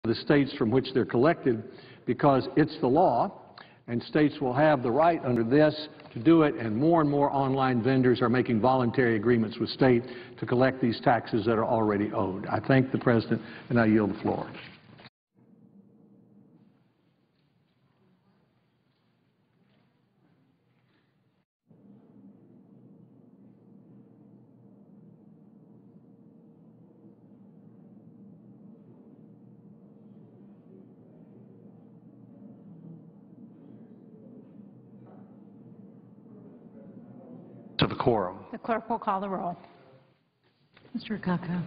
the states from which they're collected, because it's the law, and states will have the right under this to do it, and more online vendors are making voluntary agreements with state to collect these taxes that are already owed. I thank the President, and I yield the floor. To the quorum. The clerk will call the roll. Mr. Akaka.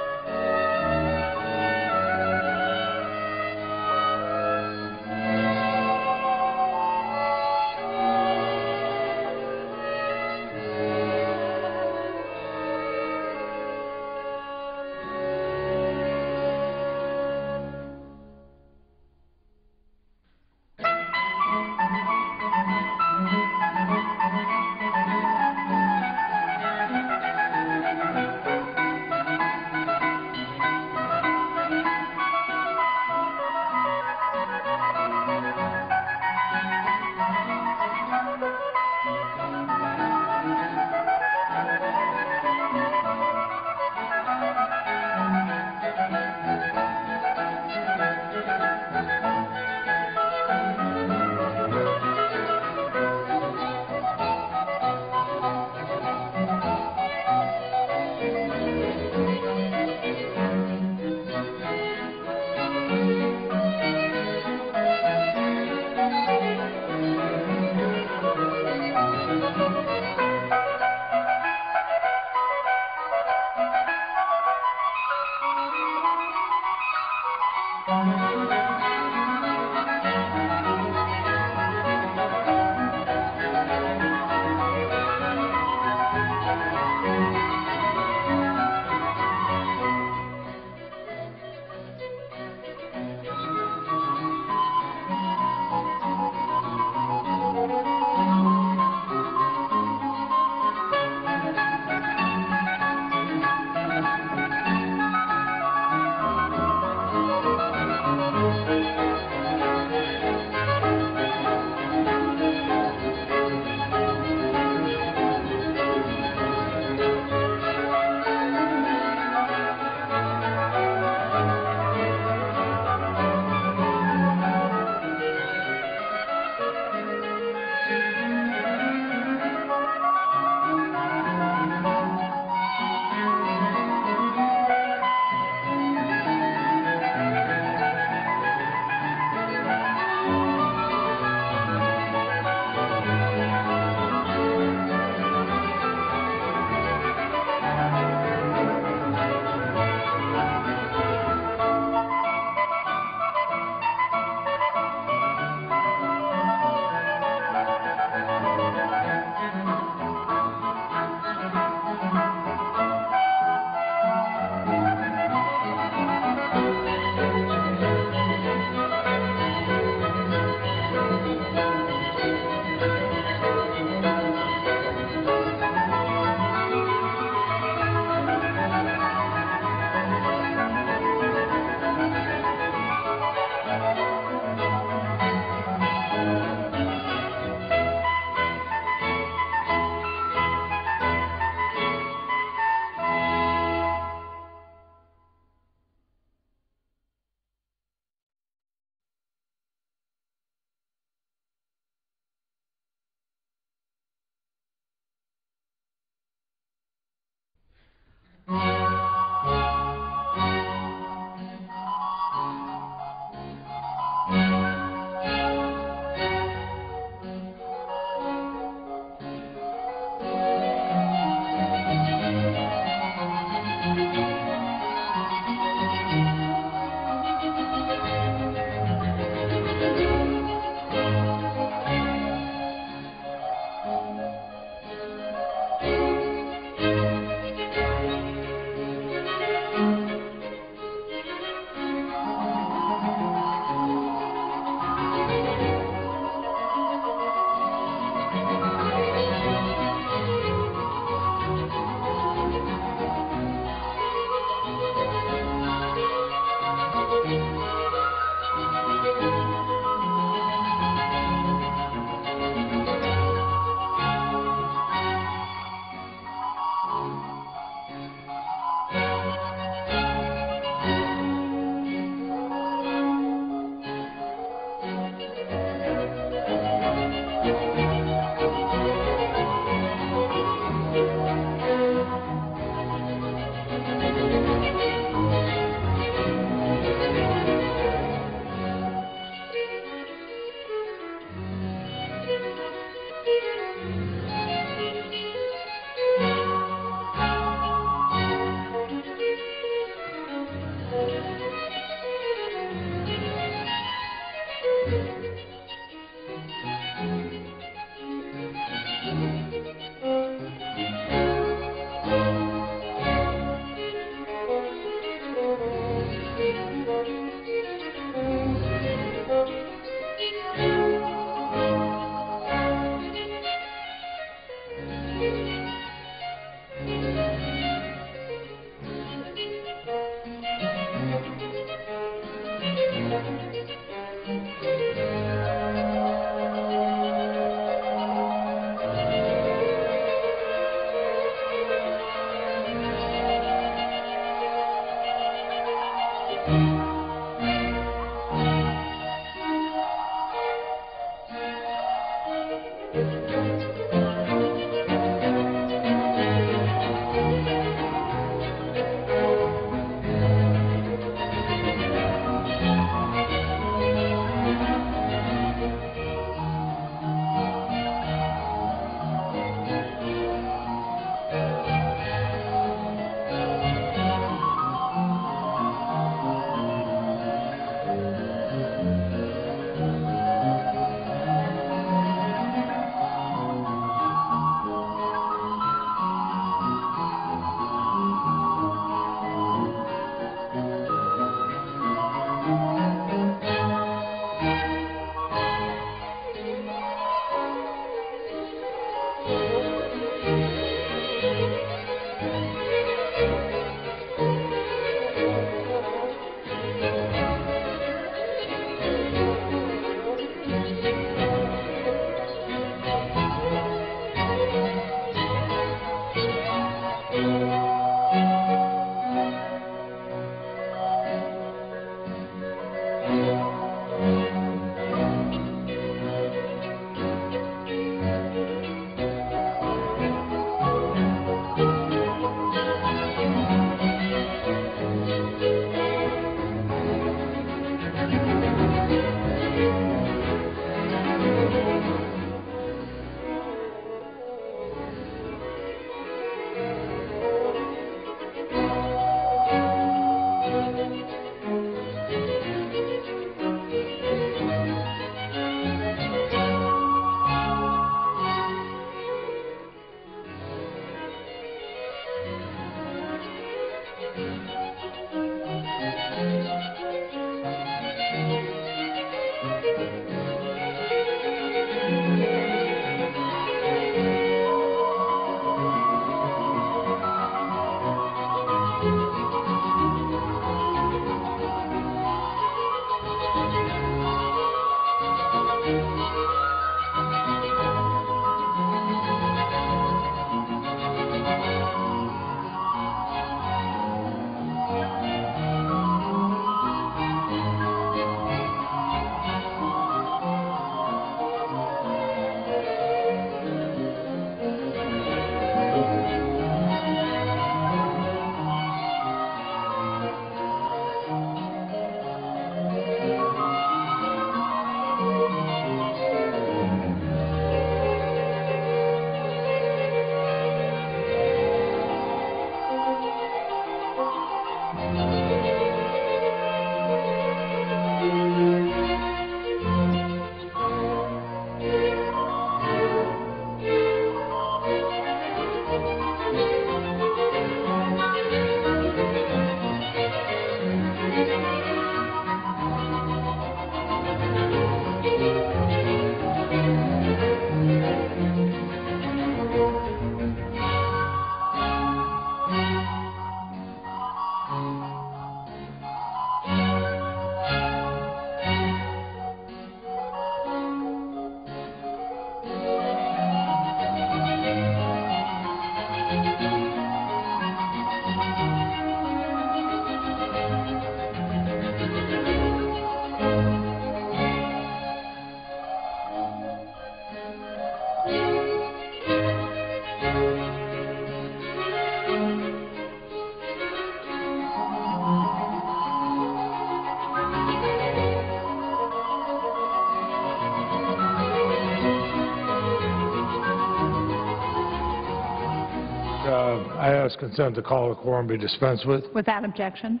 ask consent to call the quorum be dispensed with. Without objection.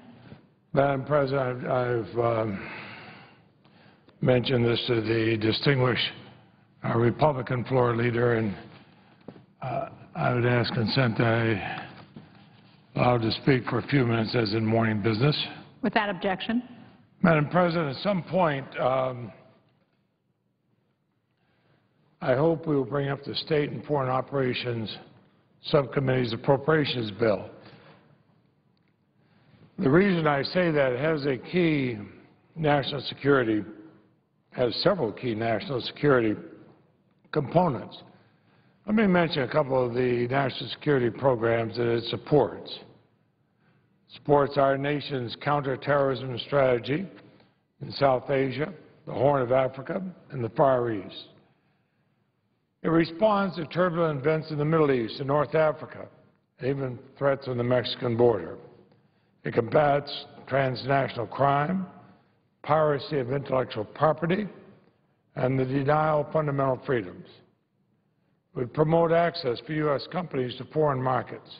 Madam President, I've mentioned this to the distinguished Republican floor leader, and I would ask consent that I allowed to speak for a few minutes as in morning business. Without objection. Madam President, at some point, I hope we will bring up the State and Foreign Operations Subcommittee's Appropriations Bill. The reason I say that it has a key national security, has several key national security components. Let me mention a couple of the national security programs that it supports. It supports our nation's counterterrorism strategy in South Asia, the Horn of Africa, and the Far East. It responds to turbulent events in the Middle East and North Africa, even threats on the Mexican border. It combats transnational crime, piracy of intellectual property, and the denial of fundamental freedoms. It would promote access for U.S. companies to foreign markets.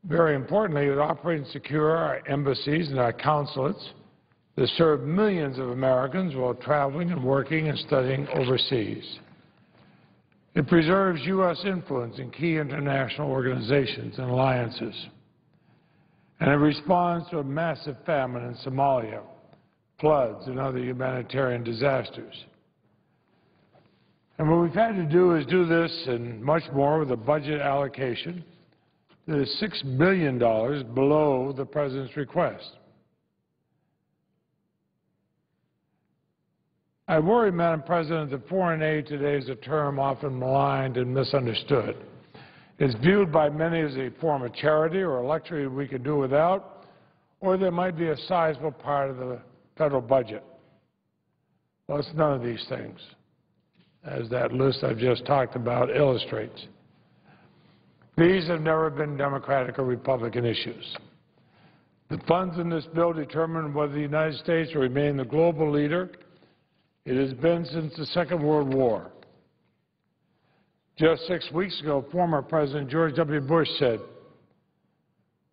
Very importantly, it would operate and secure our embassies and our consulates that serve millions of Americans while traveling and working and studying overseas. It preserves U.S. influence in key international organizations and alliances. And it responds to a massive famine in Somalia, floods, and other humanitarian disasters. And what we've had to do is do this and much more with a budget allocation that is $6 billion below the President's request. I worry, Madam President, that foreign aid today is a term often maligned and misunderstood. It's viewed by many as a form of charity or a luxury we can do without, or there might be a sizable part of the federal budget. Well, it's none of these things, as that list I've just talked about illustrates. These have never been Democratic or Republican issues. The funds in this bill determine whether the United States will remain the global leader it has been since the Second World War. Just 6 weeks ago, former President George W. Bush said,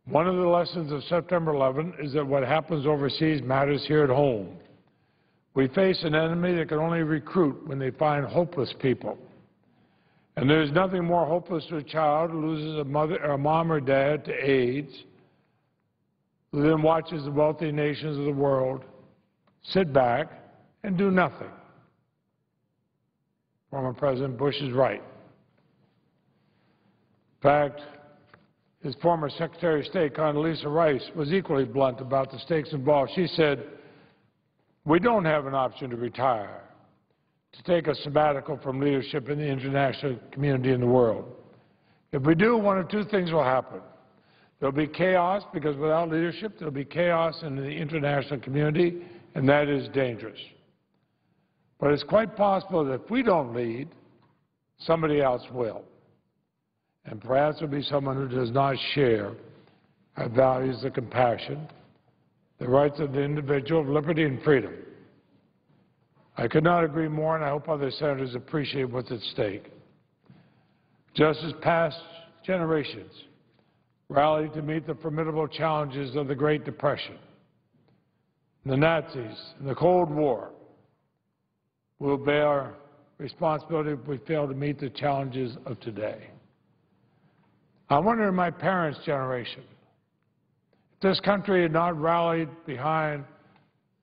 "One of the lessons of September 11 is that what happens overseas matters here at home. We face an enemy that can only recruit when they find hopeless people. And there's nothing more hopeless to a child who loses a mother, or a mom or dad to AIDS, who then watches the wealthy nations of the world sit back and do nothing." Former President Bush is right. In fact, his former Secretary of State, Condoleezza Rice, was equally blunt about the stakes involved. She said, "We don't have an option to retire, to take a sabbatical from leadership in the international community and the world. If we do, one of two things will happen. There'll be chaos, because without leadership, there'll be chaos in the international community, and that is dangerous. But it's quite possible that if we don't lead, somebody else will. And perhaps it'll be someone who does not share our values of compassion, the rights of the individual, of liberty and freedom." I could not agree more, and I hope other senators appreciate what's at stake. Just as past generations rallied to meet the formidable challenges of the Great Depression, the Nazis, and the Cold War, we'll bear responsibility if we fail to meet the challenges of today. I wonder in my parents' generation, if this country had not rallied behind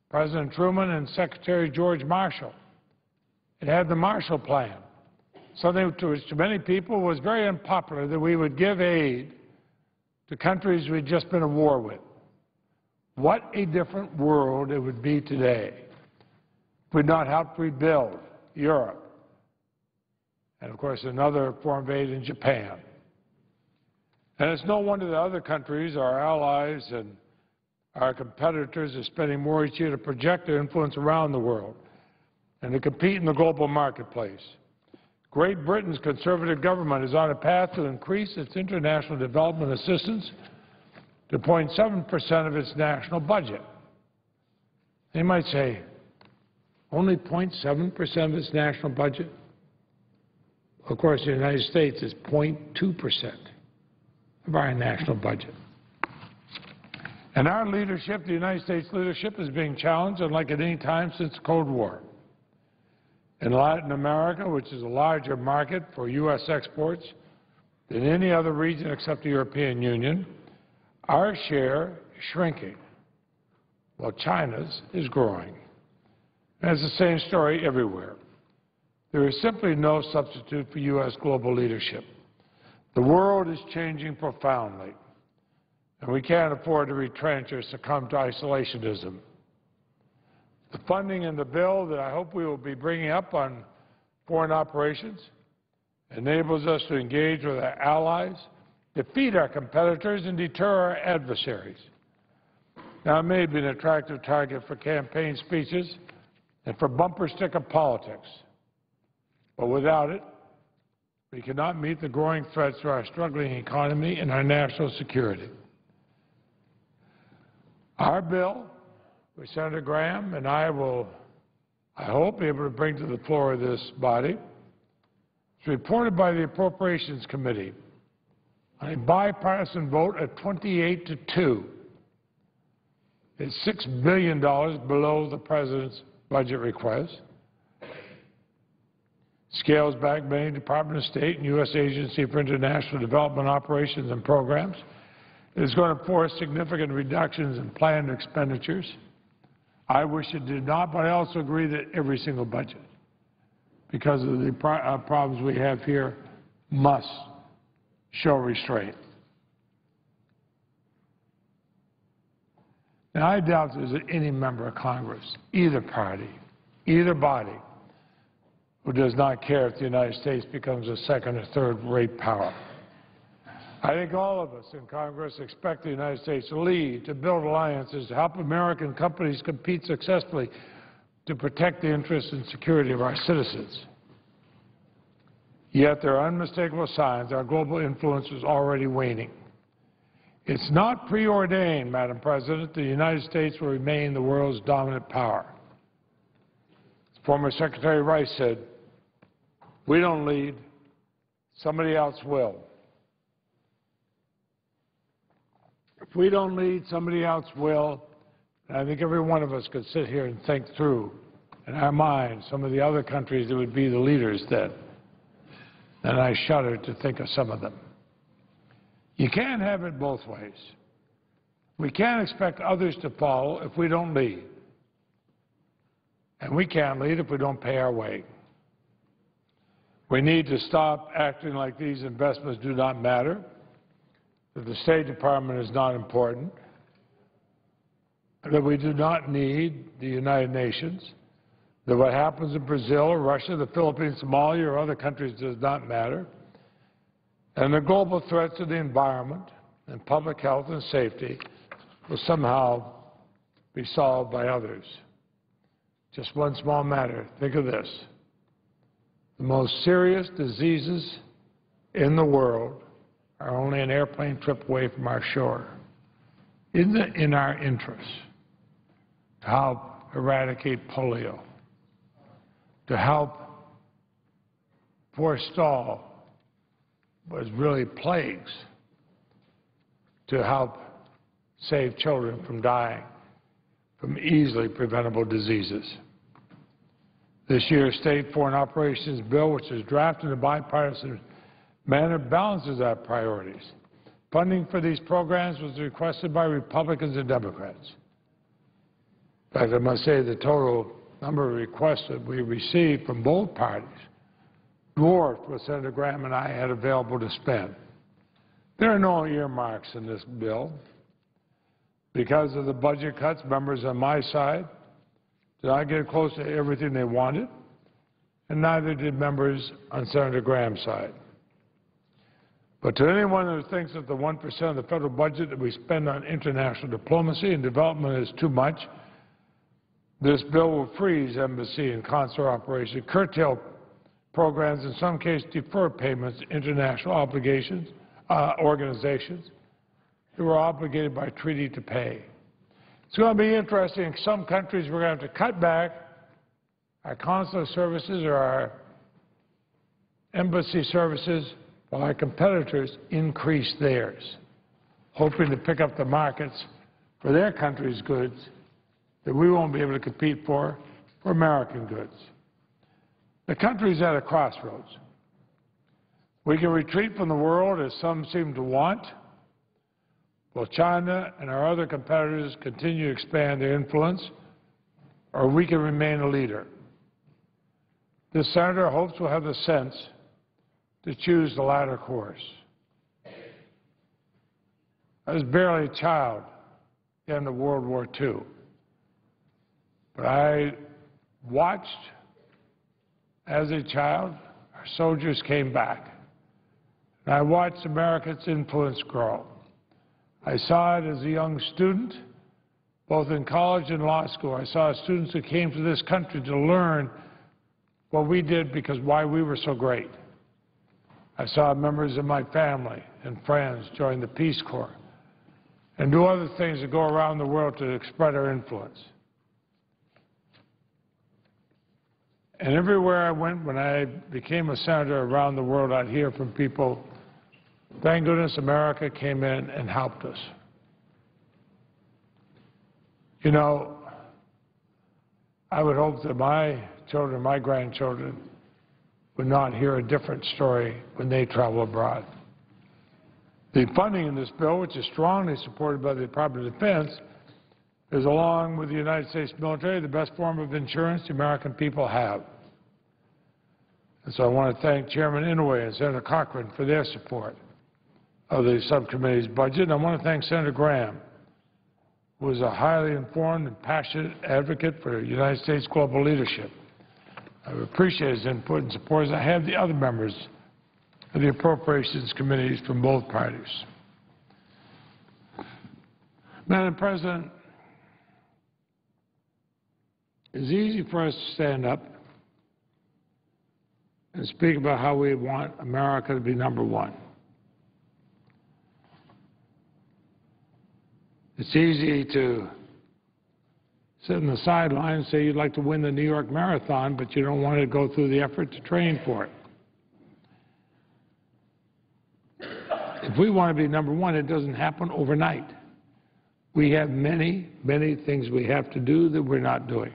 President Truman and Secretary George Marshall. It had the Marshall Plan, something to which to many people was very unpopular, that we would give aid to countries we'd just been at war with. What a different world it would be today if we'd not helped rebuild Europe and, of course, another form of aid in Japan. And it's no wonder that other countries, our allies and our competitors, are spending more each year to project their influence around the world and to compete in the global marketplace. Great Britain's conservative government is on a path to increase its international development assistance to 0.7% of its national budget. They might say, only 0.7% of its national budget? Of course, the United States is 0.2% of our national budget. And our leadership, the United States leadership, is being challenged unlike at any time since the Cold War. In Latin America, which is a larger market for U.S. exports than any other region except the European Union, our share is shrinking, while China's is growing. And it's the same story everywhere. There is simply no substitute for U.S. global leadership. The world is changing profoundly, and we can't afford to retrench or succumb to isolationism. The funding in the bill that I hope we will be bringing up on foreign operations enables us to engage with our allies, defeat our competitors, and deter our adversaries. Now, it may be an attractive target for campaign speeches and for bumper sticker politics, but without it, we cannot meet the growing threats to our struggling economy and our national security. Our bill, which Senator Graham and I will, I hope, be able to bring to the floor of this body, is reported by the Appropriations Committee on a bipartisan vote at 28-2. It's $6 billion below the President's budget request. Scales back many Department of State and U.S. Agency for International Development Operations and Programs. It is going to force significant reductions in planned expenditures. I wish it did not, but I also agree that every single budget, because of the problems we have here, must show restraint. Now, I doubt there's any member of Congress, either party, either body, who does not care if the United States becomes a second or third-rate power. I think all of us in Congress expect the United States to lead, to build alliances, to help American companies compete successfully, to protect the interests and security of our citizens. Yet there are unmistakable signs our global influence is already waning. It's not preordained, Madam President, the United States will remain the world's dominant power. Former Secretary Rice said, "We don't lead, somebody else will." If we don't lead, somebody else will. And I think every one of us could sit here and think through in our minds some of the other countries that would be the leaders then. And I shudder to think of some of them. You can't have it both ways. We can't expect others to follow if we don't lead. And we can't lead if we don't pay our way. We need to stop acting like these investments do not matter, that the State Department is not important, that we do not need the United Nations, that what happens in Brazil or Russia, the Philippines, Somalia, or other countries does not matter, and the global threats to the environment and public health and safety will somehow be solved by others. Just one small matter. Think of this. The most serious diseases in the world are only an airplane trip away from our shore. Isn't it in our interest to help eradicate polio, to help forestall what is really plagues, to help save children from dying from easily preventable diseases? This year's State Foreign Operations Bill, which is drafted in a bipartisan manner, balances our priorities. Funding for these programs was requested by Republicans and Democrats. In fact, I must say the total number of requests that we received from both parties dwarfed what Senator Graham and I had available to spend. There are no earmarks in this bill. Because of the budget cuts, members on my side did not get close to everything they wanted, and neither did members on Senator Graham's side. But to anyone who thinks that the 1% of the federal budget that we spend on international diplomacy and development is too much, this bill will freeze embassy and consular operations, curtail programs, in some cases defer payments to international organizations who are obligated by treaty to pay. It's going to be interesting. In some countries, we're going to have to cut back our consular services or our embassy services while our competitors increase theirs, hoping to pick up the markets for their country's goods that we won't be able to compete for American goods. The country's at a crossroads. We can retreat from the world, as some seem to want, while China and our other competitors continue to expand their influence, or we can remain a leader. This senator hopes we'll have the sense to choose the latter course. I was barely a child at the end of World War II, but I watched as a child our soldiers came back, and I watched America's influence grow. I saw it as a young student, both in college and law school. I saw students who came to this country to learn what we did because why we were so great. I saw members of my family and friends join the Peace Corps and do other things that go around the world to spread our influence. And everywhere I went when I became a senator around the world, I'd hear from people, thank goodness America came in and helped us. You know, I would hope that my children, my grandchildren, would not hear a different story when they travel abroad. The funding in this bill, which is strongly supported by the Department of Defense, is, along with the United States military, the best form of insurance the American people have. And so I want to thank Chairman Inouye and Senator Cochran for their support of the subcommittee's budget. And I want to thank Senator Graham, who is a highly informed and passionate advocate for United States global leadership. I appreciate his input and support, as I have the other members of the appropriations committees from both parties. Madam President, it's easy for us to stand up and speak about how we want America to be number one. It's easy to sit on the sideline and say you'd like to win the New York Marathon, but you don't want to go through the effort to train for it. If we want to be number one, it doesn't happen overnight. We have many, many things we have to do that we're not doing.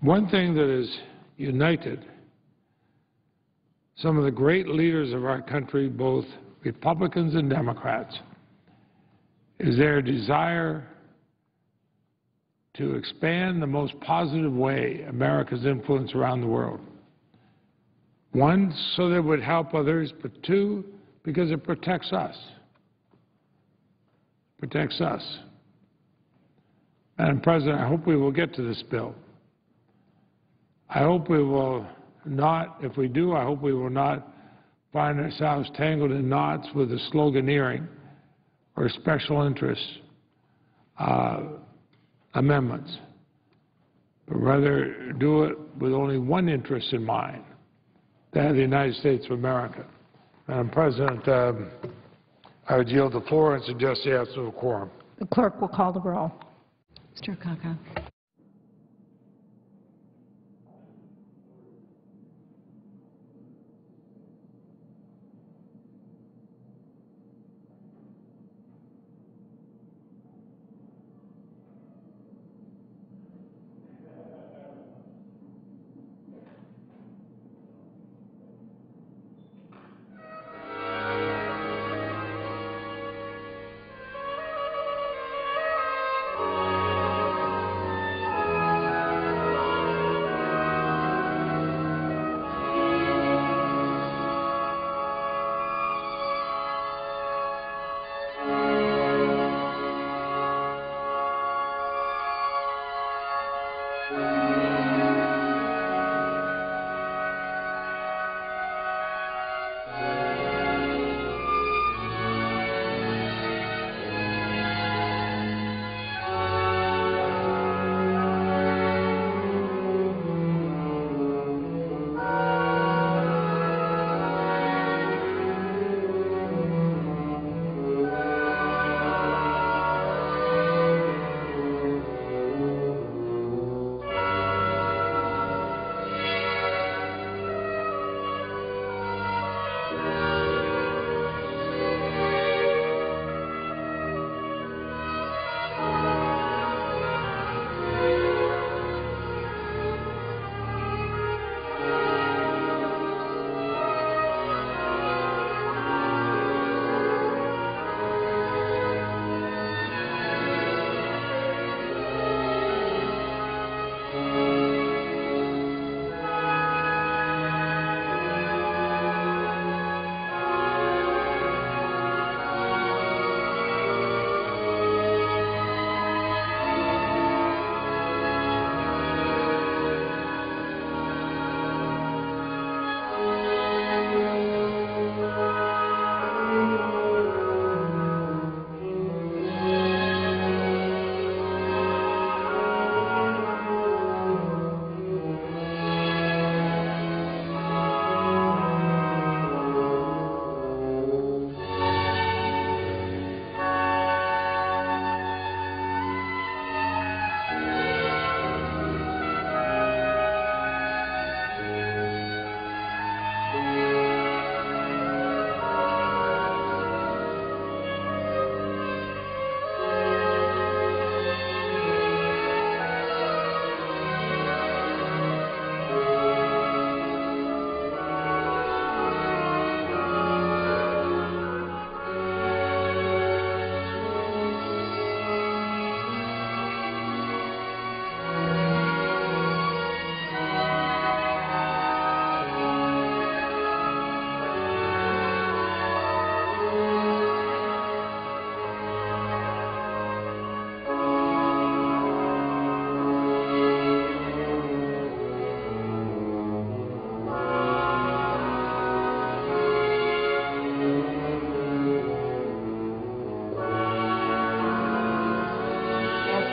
One thing that has united some of the great leaders of our country, both Republicans and Democrats, is their desire to expand the most positive way America's influence around the world. One, so that it would help others, but two, because it protects us. Protects us. Madam President, I hope we will get to this bill. I hope we will not, if we do, I hope we will not find ourselves tangled in knots with the sloganeering or special interest amendments, but rather do it with only one interest in mind, that of the United States of America. Madam President, I would yield the floor and suggest the absence of a quorum. The clerk will call the roll. Mr. Akaka.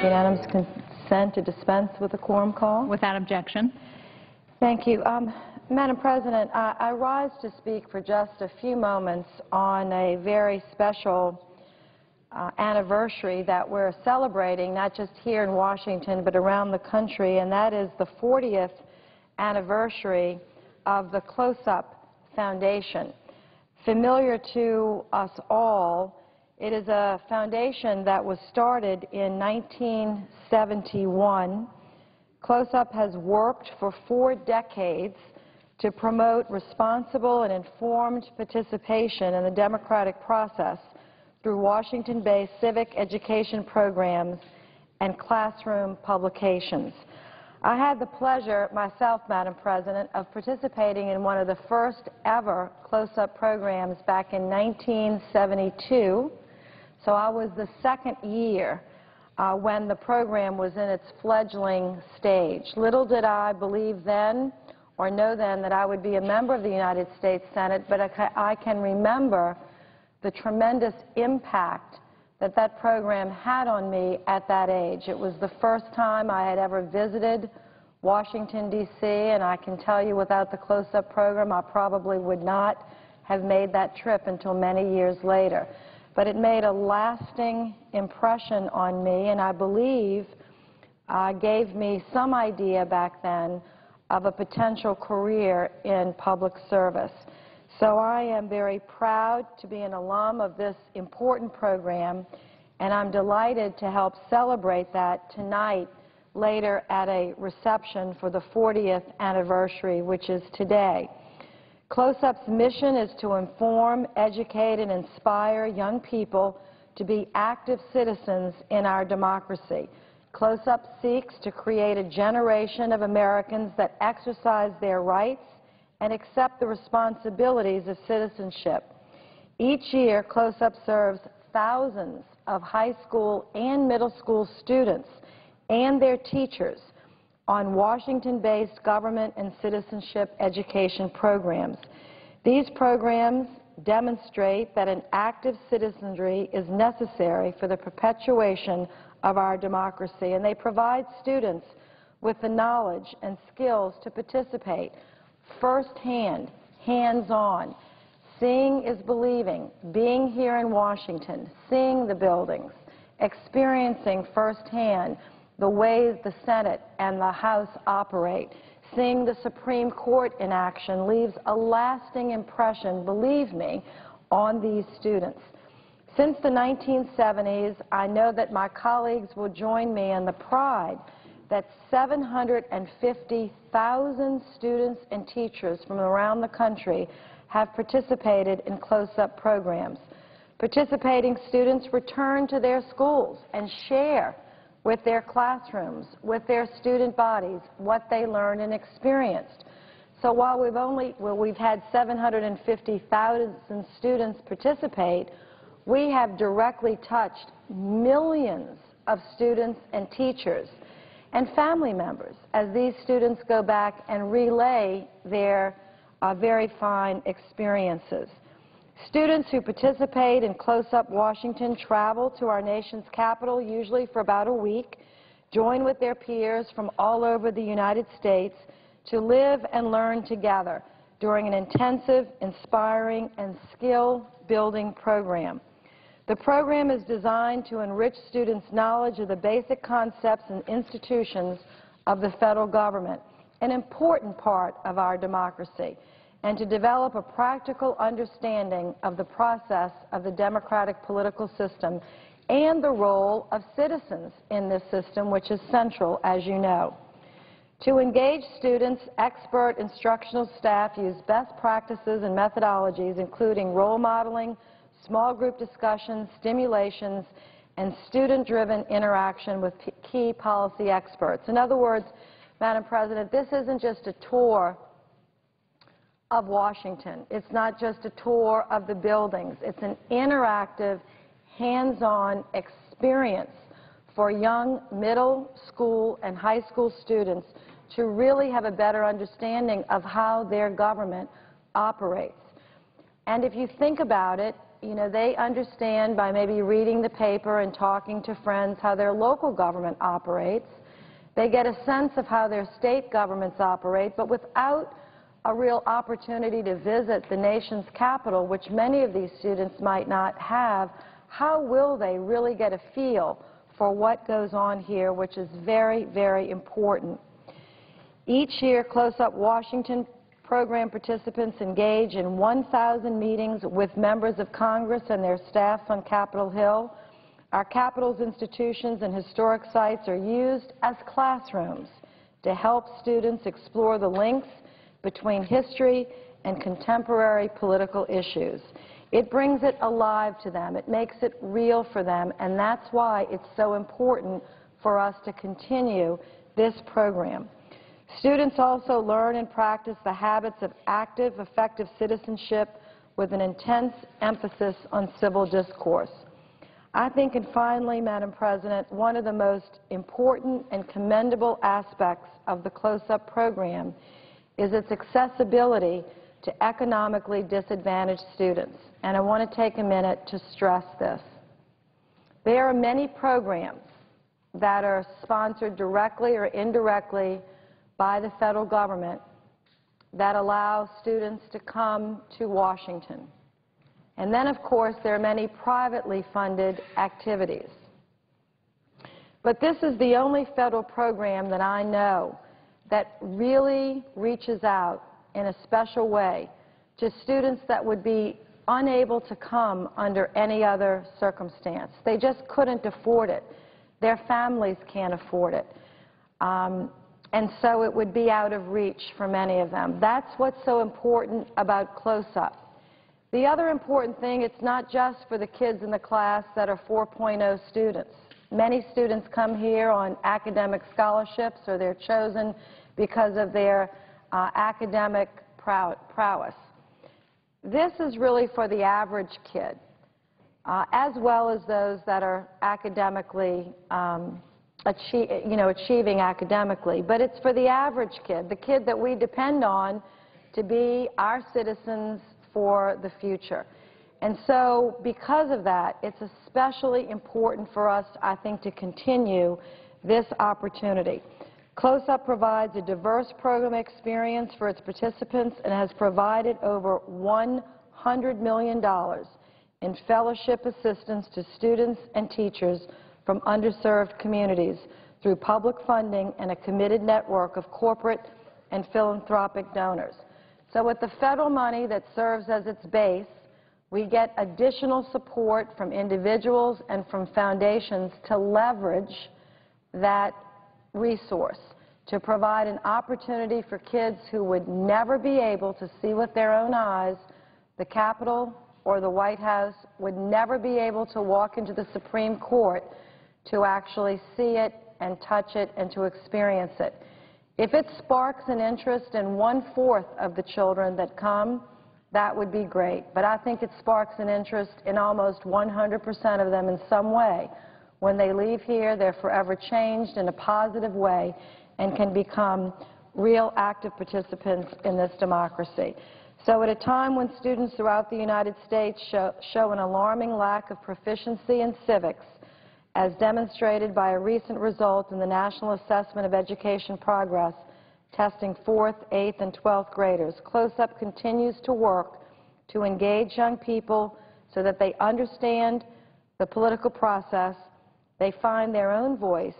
Unanimous consent to dispense with a quorum call? Without objection. Thank you. Madam President, I rise to speak for just a few moments on a very special anniversary that we're celebrating, not just here in Washington, but around the country, and that is the 40th anniversary of the Close-Up Foundation. Familiar to us all, it is a foundation that was started in 1971. Close-Up has worked for 4 decades to promote responsible and informed participation in the democratic process through Washington-based civic education programs and classroom publications. I had the pleasure myself, Madam President, of participating in one of the first ever Close-Up programs back in 1972. So I was the second year when the program was in its fledgling stage. Little did I believe then or know then that I would be a member of the United States Senate, but I can remember the tremendous impact that that program had on me at that age. It was the first time I had ever visited Washington, D.C., and I can tell you without the Close-Up program, I probably would not have made that trip until many years later. But it made a lasting impression on me, and I believe gave me some idea back then of a potential career in public service. So I am very proud to be an alum of this important program, and I'm delighted to help celebrate that tonight later at a reception for the 40th anniversary, which is today. Close-Up's mission is to inform, educate, and inspire young people to be active citizens in our democracy. Close-Up seeks to create a generation of Americans that exercise their rights and accept the responsibilities of citizenship. Each year, Close-Up serves thousands of high school and middle school students and their teachers on Washington-based government and citizenship education programs. These programs demonstrate that an active citizenry is necessary for the perpetuation of our democracy, and they provide students with the knowledge and skills to participate firsthand, hands-on. Seeing is believing, being here in Washington, seeing the buildings, experiencing firsthand the ways the Senate and the House operate, seeing the Supreme Court in action leaves a lasting impression, believe me, on these students. Since the 1970s, I know that my colleagues will join me in the pride that 750,000 students and teachers from around the country have participated in Close-Up programs. Participating students return to their schools and share with their classrooms, with their student bodies, what they learned and experienced. So while we've had 750,000 students participate, we have directly touched millions of students and teachers and family members as these students go back and relay their very fine experiences. Students who participate in Close-Up Washington travel to our nation's capital, usually for about a week, join with their peers from all over the United States to live and learn together during an intensive, inspiring, and skill-building program. The program is designed to enrich students' knowledge of the basic concepts and institutions of the federal government, an important part of our democracy, and to develop a practical understanding of the process of the democratic political system and the role of citizens in this system, which is central, as you know. To engage students, expert instructional staff use best practices and methodologies, including role modeling, small group discussions, stimulations, and student-driven interaction with key policy experts. In other words, Madam President, this isn't just a tour of Washington. It's not just a tour of the buildings. It's an interactive, hands-on experience for young middle school and high school students to really have a better understanding of how their government operates. And if you think about it, you know, they understand by maybe reading the paper and talking to friends how their local government operates. They get a sense of how their state governments operate, but without a real opportunity to visit the nation's capital, which many of these students might not have, how will they really get a feel for what goes on here, which is very, very important. Each year, Close Up Washington program participants engage in 1,000 meetings with members of Congress and their staffs on Capitol Hill. Our Capitol's institutions and historic sites are used as classrooms to help students explore the links between history and contemporary political issues. It brings it alive to them. It makes it real for them, and that's why it's so important for us to continue this program. Students also learn and practice the habits of active, effective citizenship with an intense emphasis on civil discourse. I think, and finally, Madam President, one of the most important and commendable aspects of the Close-Up program is its accessibility to economically disadvantaged students. And I want to take a minute to stress this. There are many programs that are sponsored directly or indirectly by the federal government that allow students to come to Washington. And then, of course, there are many privately funded activities. But this is the only federal program that I know that really reaches out in a special way to students that would be unable to come under any other circumstance. They just couldn't afford it. Their families can't afford it. And so it would be out of reach for many of them. That's what's so important about Close-Up. The other important thing, it's not just for the kids in the class that are 4.0 students. Many students come here on academic scholarships, or they're chosen because of their academic prowess. This is really for the average kid, as well as those that are academically achieving academically. But it's for the average kid, the kid that we depend on to be our citizens for the future. And so because of that, it's especially important for us, I think, to continue this opportunity. Close-Up provides a diverse program experience for its participants and has provided over $100 million in fellowship assistance to students and teachers from underserved communities through public funding and a committed network of corporate and philanthropic donors. So with the federal money that serves as its base, we get additional support from individuals and from foundations to leverage that resource, to provide an opportunity for kids who would never be able to see with their own eyes the Capitol or the White House, would never be able to walk into the Supreme Court to actually see it and touch it and to experience it. If it sparks an interest in 1/4 of the children that come, that would be great. But I think it sparks an interest in almost 100% of them in some way. When they leave here, they're forever changed in a positive way and can become real active participants in this democracy. So at a time when students throughout the United States show an alarming lack of proficiency in civics, as demonstrated by a recent result in the National Assessment of Education Progress, testing 4th, 8th, and 12th graders, Close-Up continues to work to engage young people so that they understand the political process, they find their own voice,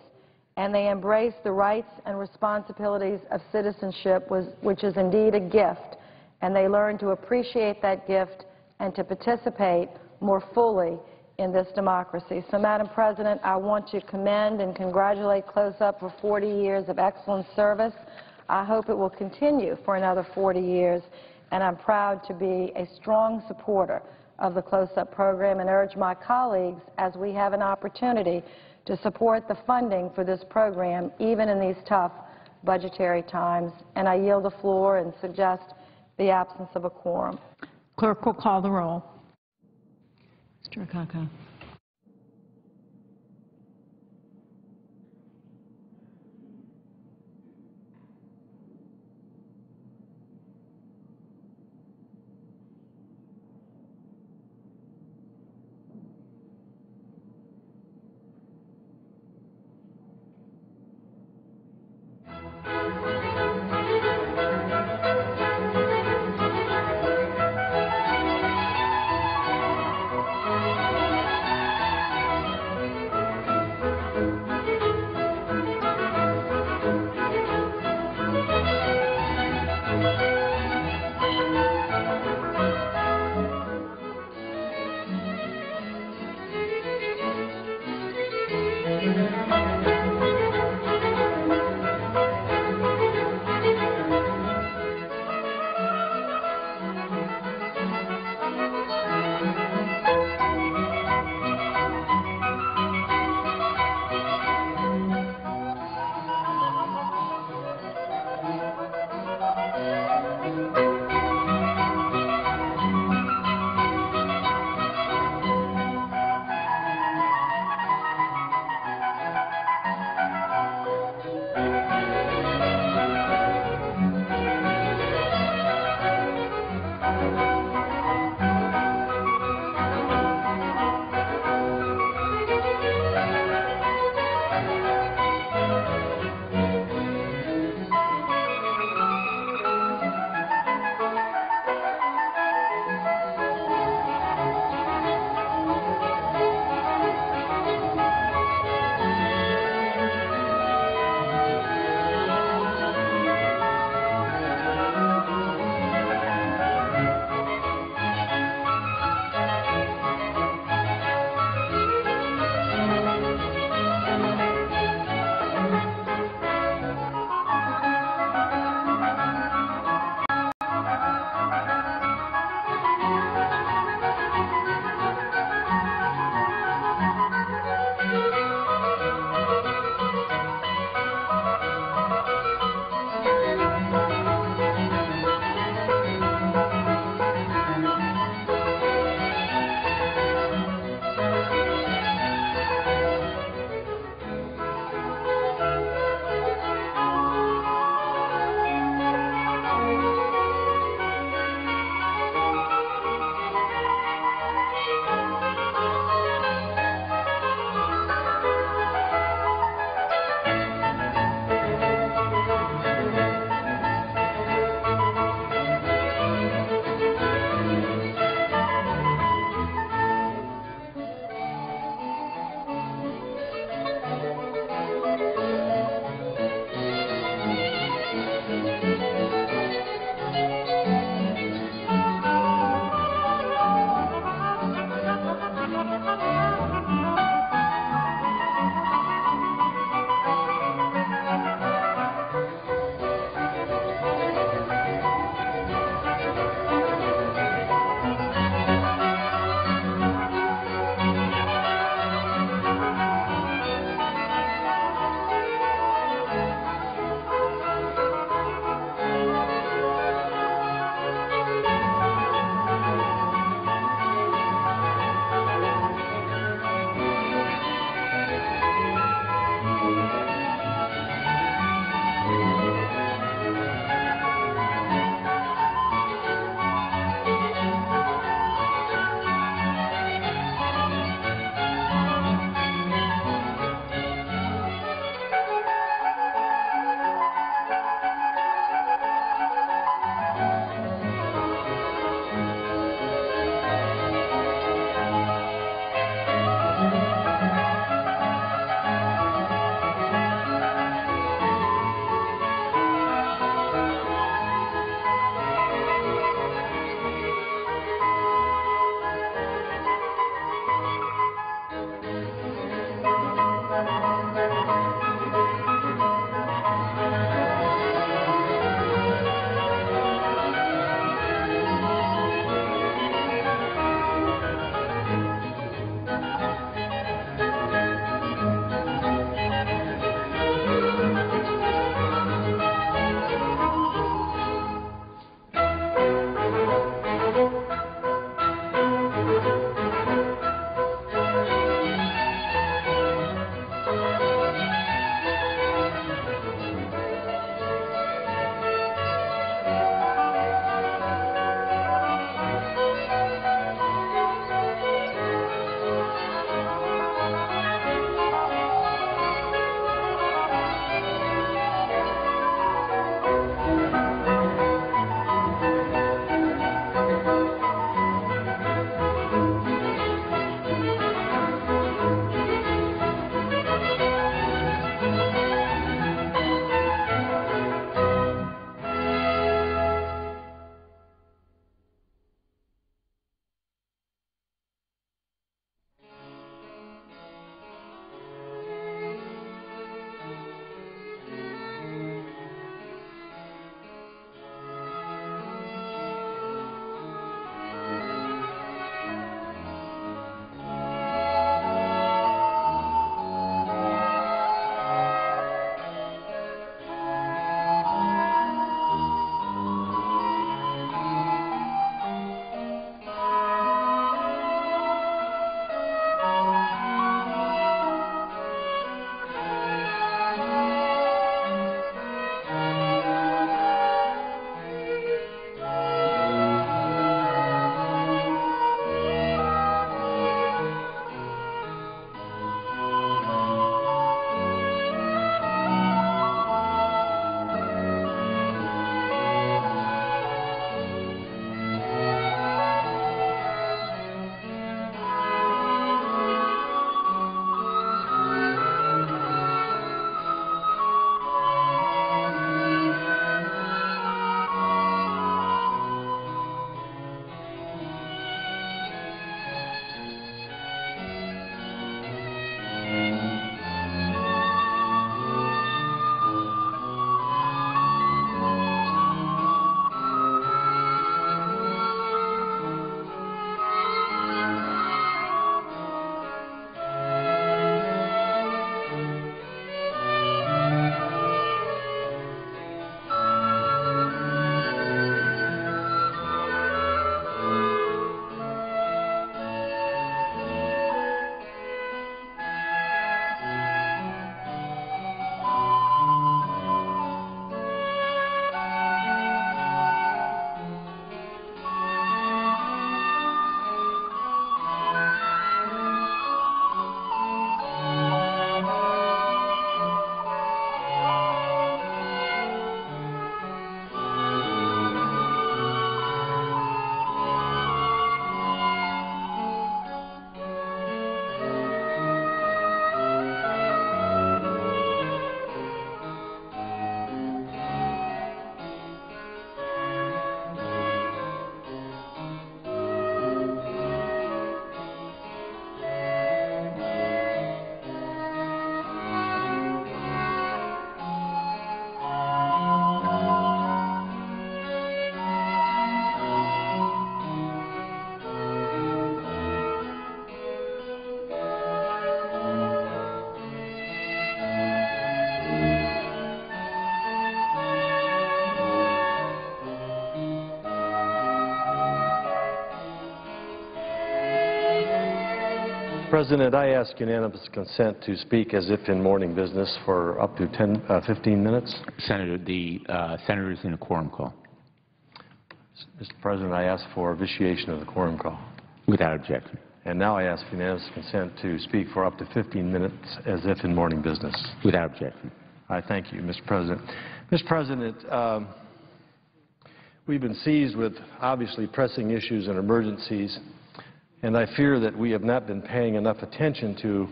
and they embrace the rights and responsibilities of citizenship, which is indeed a gift, and they learn to appreciate that gift and to participate more fully in this democracy. So, Madam President, I want to commend and congratulate Close-Up for 40 years of excellent service. I hope it will continue for another 40 years, and I'm proud to be a strong supporter of the Close-Up program and urge my colleagues, as we have an opportunity, to support the funding for this program, even in these tough budgetary times. And I yield the floor and suggest the absence of a quorum. Clerk will call the roll. Mr. Akaka. President, I ask unanimous consent to speak as if in morning business for up to 15 minutes. Senator, the senator is in a quorum call. Mr. President, I ask for vitiation of the quorum call. Without objection. And now I ask unanimous consent to speak for up to 15 minutes as if in morning business. Without objection. I thank you, Mr. President. Mr. President, we've been seized with obviously pressing issues and emergencies, and I fear that we have not been paying enough attention to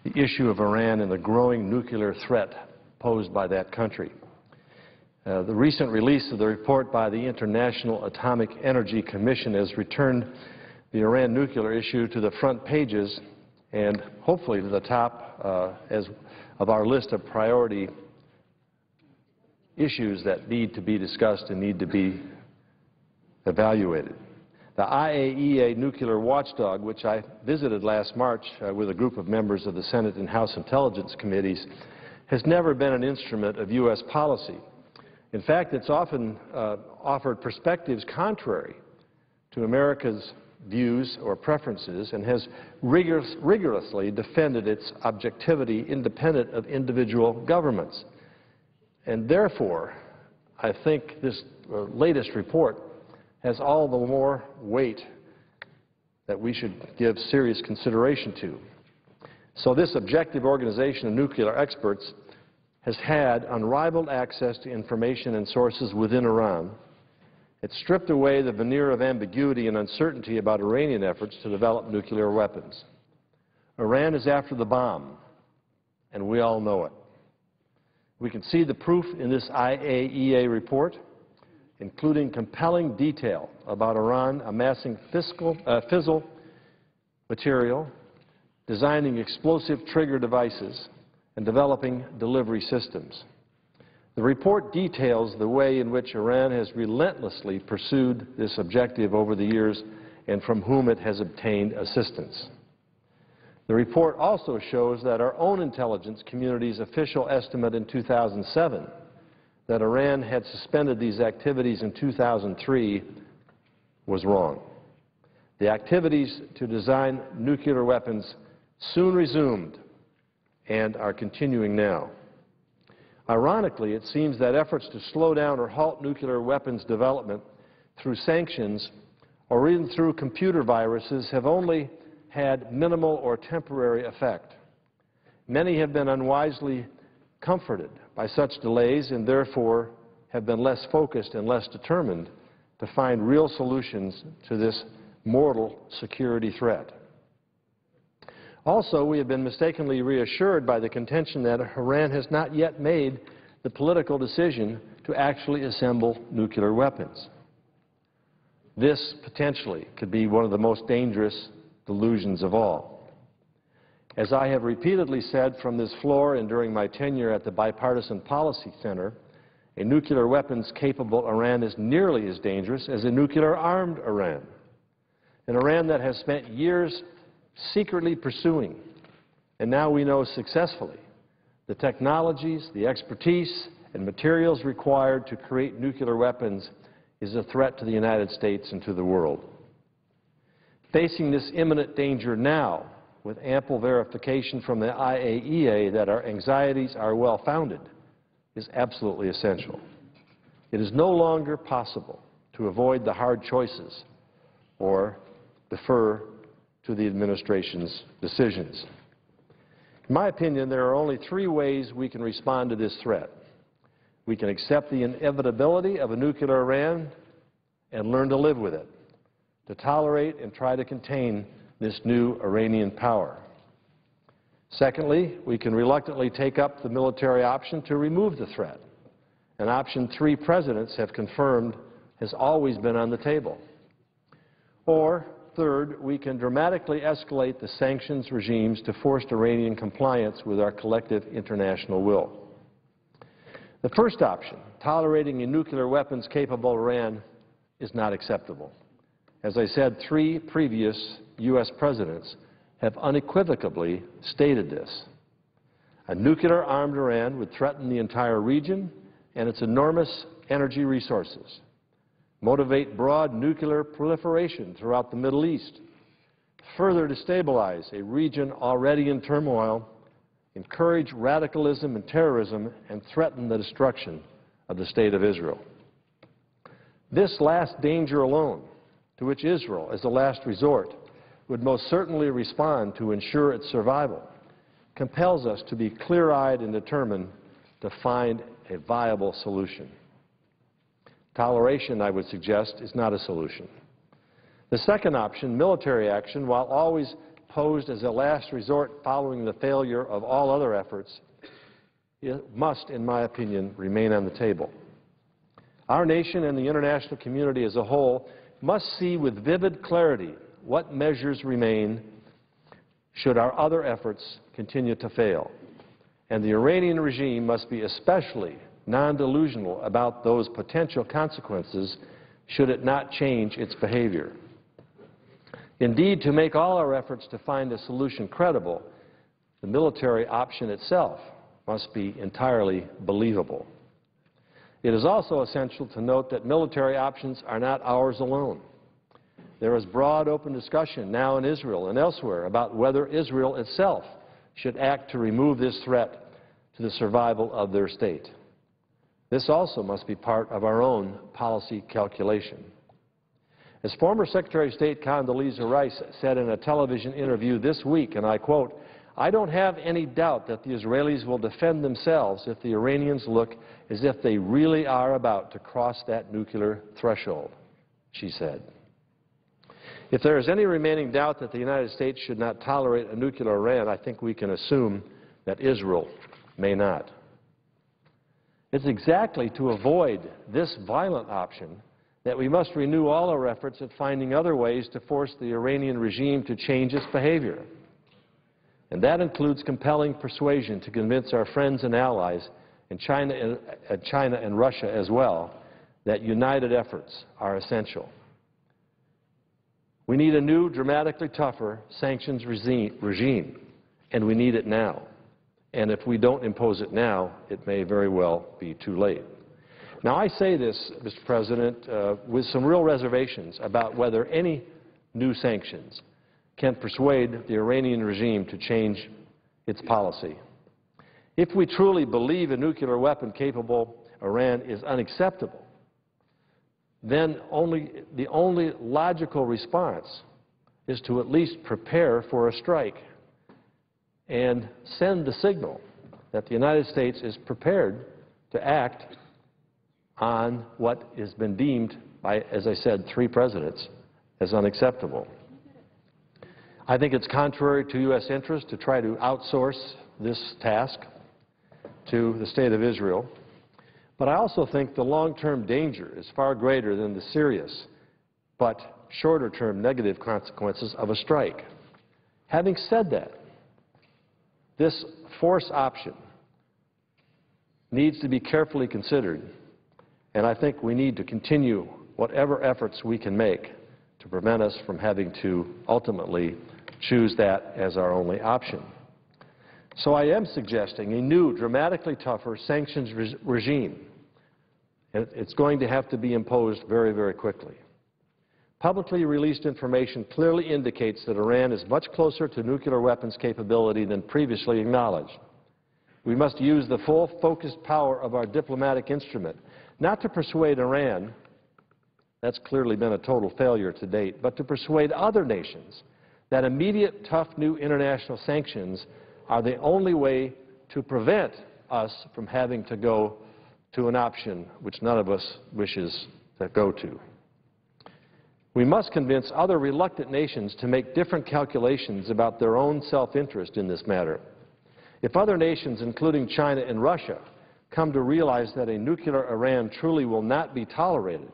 the issue of Iran and the growing nuclear threat posed by that country. The recent release of the report by the International Atomic Energy Commission has returned the Iran nuclear issue to the front pages and hopefully to the top of our list of priority issues that need to be discussed and need to be evaluated. The IAEA nuclear watchdog, which I visited last March with a group of members of the Senate and House Intelligence Committees, has never been an instrument of U.S. policy. In fact, it's often offered perspectives contrary to America's views or preferences and has rigorously defended its objectivity independent of individual governments. And therefore, I think this latest report has all the more weight that we should give serious consideration to. So this objective organization of nuclear experts has had unrivaled access to information and sources within Iran. It stripped away the veneer of ambiguity and uncertainty about Iranian efforts to develop nuclear weapons. Iran is after the bomb, and we all know it. We can see the proof in this IAEA report, including compelling detail about Iran amassing fissile material, designing explosive trigger devices, and developing delivery systems. The report details the way in which Iran has relentlessly pursued this objective over the years and from whom it has obtained assistance. The report also shows that our own intelligence community's official estimate in 2007 that Iran had suspended these activities in 2003 was wrong. The activities to design nuclear weapons soon resumed and are continuing now. Ironically, it seems that efforts to slow down or halt nuclear weapons development through sanctions or even through computer viruses have only had minimal or temporary effect. Many have been unwisely comforted by such delays and therefore have been less focused and less determined to find real solutions to this mortal security threat. Also, we have been mistakenly reassured by the contention that Iran has not yet made the political decision to actually assemble nuclear weapons. This potentially could be one of the most dangerous delusions of all. As I have repeatedly said from this floor and during my tenure at the Bipartisan Policy Center, a nuclear weapons-capable Iran is nearly as dangerous as a nuclear-armed Iran. An Iran that has spent years secretly pursuing, and now we know successfully, the technologies, the expertise, and materials required to create nuclear weapons is a threat to the United States and to the world. Facing this imminent danger now, with ample verification from the IAEA that our anxieties are well-founded, is absolutely essential. It is no longer possible to avoid the hard choices or defer to the administration's decisions. In my opinion, there are only three ways we can respond to this threat. We can accept the inevitability of a nuclear Iran and learn to live with it, to tolerate and try to contain this new Iranian power. Secondly, we can reluctantly take up the military option to remove the threat, an option three presidents have confirmed has always been on the table. Or, third, we can dramatically escalate the sanctions regimes to forced Iranian compliance with our collective international will. The first option, tolerating a nuclear weapons-capable Iran, is not acceptable. As I said, three previous U.S. presidents have unequivocally stated this. A nuclear-armed Iran would threaten the entire region and its enormous energy resources, motivate broad nuclear proliferation throughout the Middle East, further destabilize a region already in turmoil, encourage radicalism and terrorism, and threaten the destruction of the State of Israel. This last danger alone, to which Israel, as a last resort, would most certainly respond to ensure its survival, compels us to be clear-eyed and determined to find a viable solution. Toleration, I would suggest, is not a solution. The second option, military action, while always posed as a last resort following the failure of all other efforts, it must, in my opinion, remain on the table. Our nation and the international community as a whole must see with vivid clarity what measures remain should our other efforts continue to fail. And the Iranian regime must be especially non-delusional about those potential consequences should it not change its behavior. Indeed, to make all our efforts to find a solution credible, the military option itself must be entirely believable. It is also essential to note that military options are not ours alone. There is broad open discussion now in Israel and elsewhere about whether Israel itself should act to remove this threat to the survival of their state. This also must be part of our own policy calculation. As former Secretary of State Condoleezza Rice said in a television interview this week, and I quote, "I don't have any doubt that the Israelis will defend themselves if the Iranians look as if they really are about to cross that nuclear threshold," she said. If there is any remaining doubt that the United States should not tolerate a nuclear Iran, I think we can assume that Israel may not. It's exactly to avoid this violent option that we must renew all our efforts at finding other ways to force the Iranian regime to change its behavior. And that includes compelling persuasion to convince our friends and allies, in China and Russia as well, that united efforts are essential. We need a new, dramatically tougher sanctions regime, and we need it now. And if we don't impose it now, it may very well be too late. Now, I say this, Mr. President, with some real reservations about whether any new sanctions can persuade the Iranian regime to change its policy. If we truly believe a nuclear weapon-capable Iran is unacceptable, then the only logical response is to at least prepare for a strike and send the signal that the United States is prepared to act on what has been deemed by, as I said, 3 presidents as unacceptable. I think it's contrary to U.S. interest to try to outsource this task to the State of Israel. But I also think the long-term danger is far greater than the serious but shorter-term negative consequences of a strike. Having said that, this force option needs to be carefully considered, and I think we need to continue whatever efforts we can make to prevent us from having to ultimately choose that as our only option. So I am suggesting a new, dramatically tougher sanctions regime. It's going to have to be imposed very, very quickly. Publicly released information clearly indicates that Iran is much closer to nuclear weapons capability than previously acknowledged. We must use the full focused power of our diplomatic instrument, not to persuade Iran, that's clearly been a total failure to date, but to persuade other nations that immediate, tough new international sanctions are the only way to prevent us from having to go to an option which none of us wishes to go to. We must convince other reluctant nations to make different calculations about their own self-interest in this matter. If other nations, including China and Russia, come to realize that a nuclear Iran truly will not be tolerated,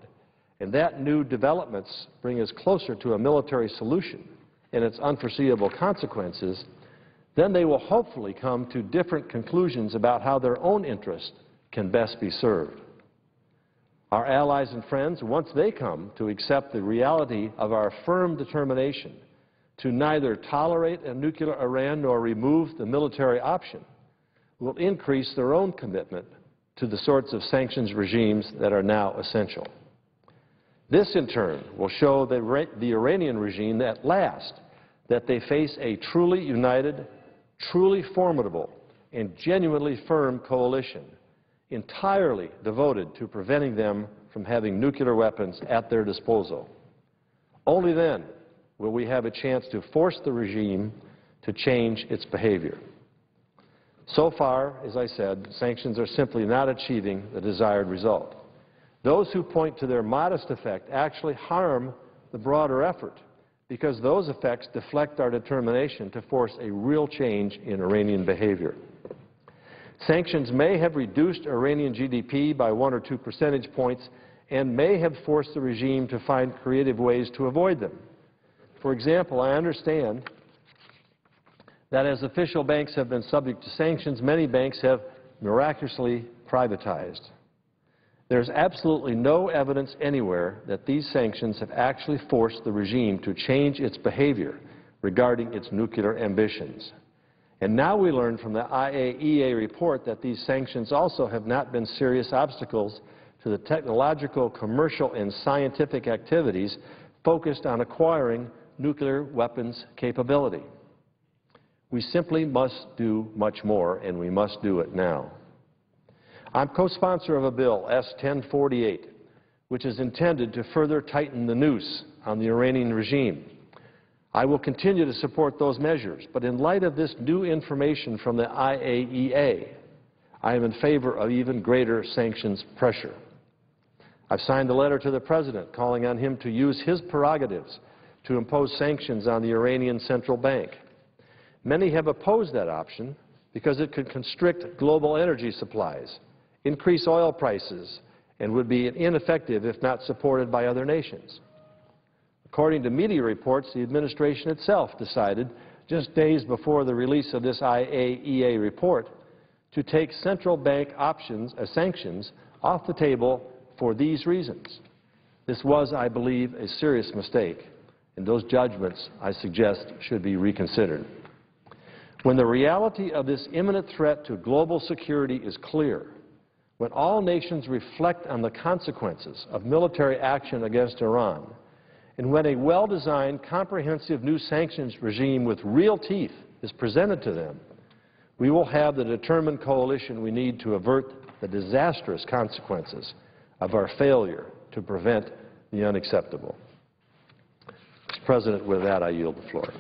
and that new developments bring us closer to a military solution and its unforeseeable consequences, then they will hopefully come to different conclusions about how their own interests can best be served. Our allies and friends, once they come to accept the reality of our firm determination to neither tolerate a nuclear Iran nor remove the military option, will increase their own commitment to the sorts of sanctions regimes that are now essential. This, in turn, will show the Iranian regime at last that they face a truly united, truly formidable, and genuinely firm coalition, entirely devoted to preventing them from having nuclear weapons at their disposal. Only then will we have a chance to force the regime to change its behavior. So far, as I said, sanctions are simply not achieving the desired result. Those who point to their modest effect actually harm the broader effort, because those effects deflect our determination to force a real change in Iranian behavior. Sanctions may have reduced Iranian GDP by 1 or 2 percentage points and may have forced the regime to find creative ways to avoid them. For example, I understand that as official banks have been subject to sanctions, many banks have miraculously privatized. There's absolutely no evidence anywhere that these sanctions have actually forced the regime to change its behavior regarding its nuclear ambitions. And now we learn from the IAEA report that these sanctions also have not been serious obstacles to the technological, commercial, and scientific activities focused on acquiring nuclear weapons capability. We simply must do much more, and we must do it now. I'm co-sponsor of a bill, S-1048, which is intended to further tighten the noose on the Iranian regime. I will continue to support those measures, but in light of this new information from the IAEA, I am in favor of even greater sanctions pressure. I've signed a letter to the President calling on him to use his prerogatives to impose sanctions on the Iranian Central Bank. Many have opposed that option because it could constrict global energy supplies, increase oil prices, and would be ineffective if not supported by other nations. According to media reports, the administration itself decided, just days before the release of this IAEA report, to take central bank sanctions off the table for these reasons. This was, I believe, a serious mistake, and those judgments, I suggest, should be reconsidered. When the reality of this imminent threat to global security is clear, when all nations reflect on the consequences of military action against Iran, and when a well-designed, comprehensive new sanctions regime with real teeth is presented to them, we will have the determined coalition we need to avert the disastrous consequences of our failure to prevent the unacceptable. Mr. President, with that, I yield the floor.